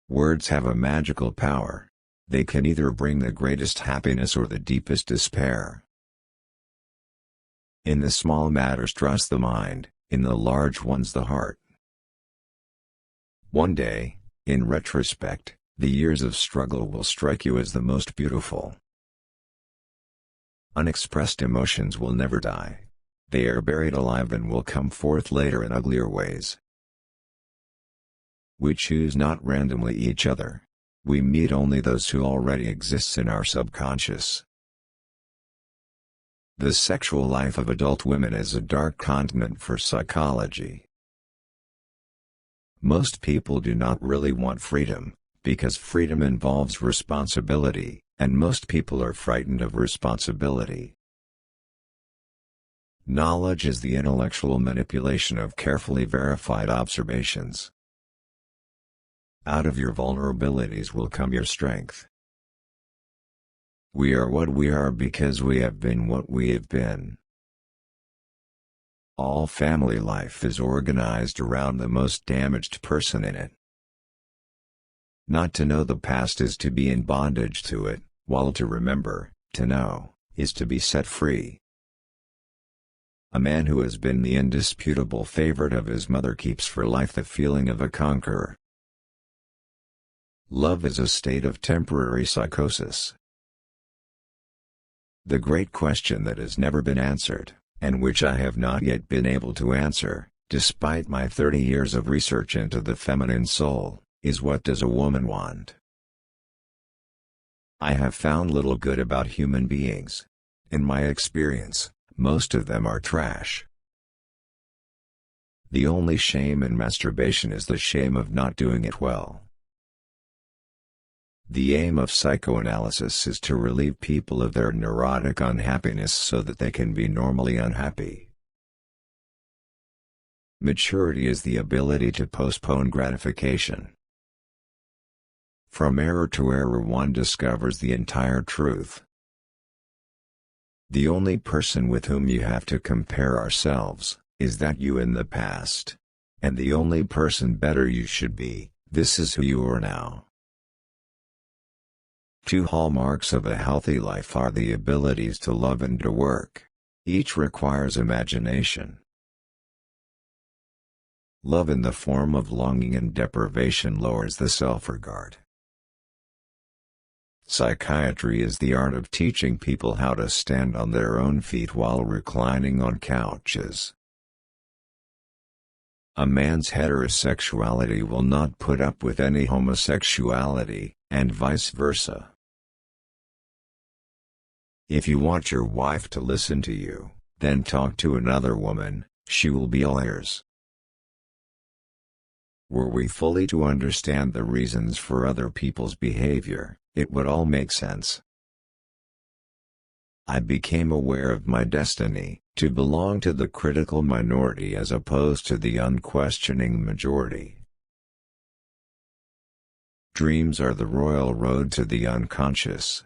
Words have a magical power. They can either bring the greatest happiness or the deepest despair. In the small matters trust the mind, in the large ones the heart. One day, in retrospect, the years of struggle will strike you as the most beautiful. Unexpressed emotions will never die. They are buried alive and will come forth later in uglier ways. We choose not randomly each other. We meet only those who already exists in our subconscious. The sexual life of adult women is a dark continent for psychology. Most people do not really want freedom, because freedom involves responsibility, and most people are frightened of responsibility. Knowledge is the intellectual manipulation of carefully verified observations. Out of your vulnerabilities will come your strength. We are what we are because we have been what we have been. All family life is organized around the most damaged person in it. Not to know the past is to be in bondage to it, while to remember, to know, is to be set free. A man who has been the indisputable favorite of his mother keeps for life the feeling of a conqueror. Love is a state of temporary psychosis. The great question that has never been answered, and which I have not yet been able to answer, despite my 30 years of research into the feminine soul, is what does a woman want? I have found little good about human beings. In my experience, most of them are trash. The only shame in masturbation is the shame of not doing it well. The aim of psychoanalysis is to relieve people of their neurotic unhappiness so that they can be normally unhappy. Maturity is the ability to postpone gratification. From error to error one discovers the entire truth. The only person with whom you have to compare ourselves, is that you in the past. And the only person better you should be, this is who you are now. Two hallmarks of a healthy life are the abilities to love and to work. Each requires imagination. Love in the form of longing and deprivation lowers the self-regard. Psychiatry is the art of teaching people how to stand on their own feet while reclining on couches. A man's heterosexuality will not put up with any homosexuality, and vice versa. If you want your wife to listen to you, then talk to another woman, she will be all ears. Were we fully to understand the reasons for other people's behavior, it would all make sense. I became aware of my destiny, to belong to the critical minority as opposed to the unquestioning majority. Dreams are the royal road to the unconscious.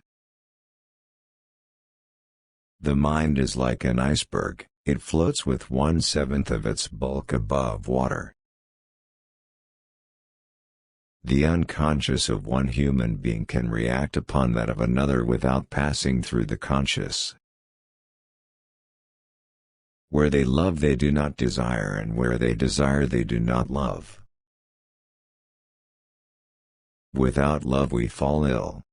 The mind is like an iceberg, it floats with 1/7 of its bulk above water. The unconscious of one human being can react upon that of another without passing through the conscious. Where they love they do not desire, and where they desire they do not love. Without love we fall ill.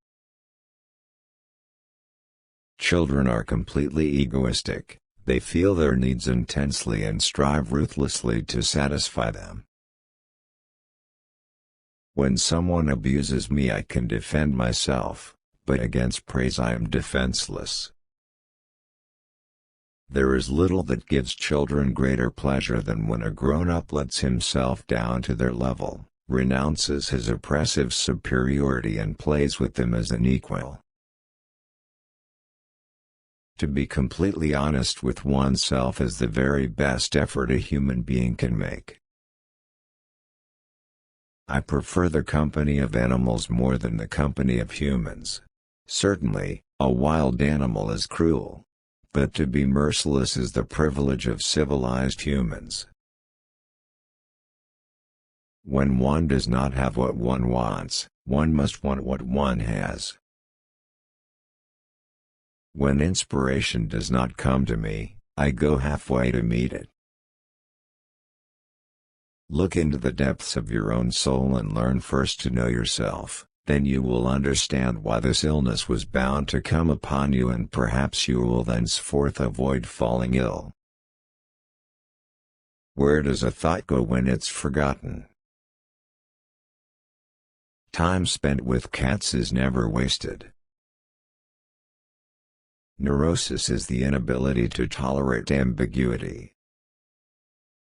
Children are completely egoistic, they feel their needs intensely and strive ruthlessly to satisfy them. When someone abuses me I can defend myself, but against praise I am defenseless. There is little that gives children greater pleasure than when a grown-up lets himself down to their level, renounces his oppressive superiority and plays with them as an equal. To be completely honest with oneself is the very best effort a human being can make. I prefer the company of animals more than the company of humans. Certainly, a wild animal is cruel. But to be merciless is the privilege of civilized humans. When one does not have what one wants, one must want what one has. When inspiration does not come to me, I go halfway to meet it. Look into the depths of your own soul and learn first to know yourself, then you will understand why this illness was bound to come upon you, and perhaps you will thenceforth avoid falling ill. Where does a thought go when it's forgotten? Time spent with cats is never wasted. Neurosis is the inability to tolerate ambiguity.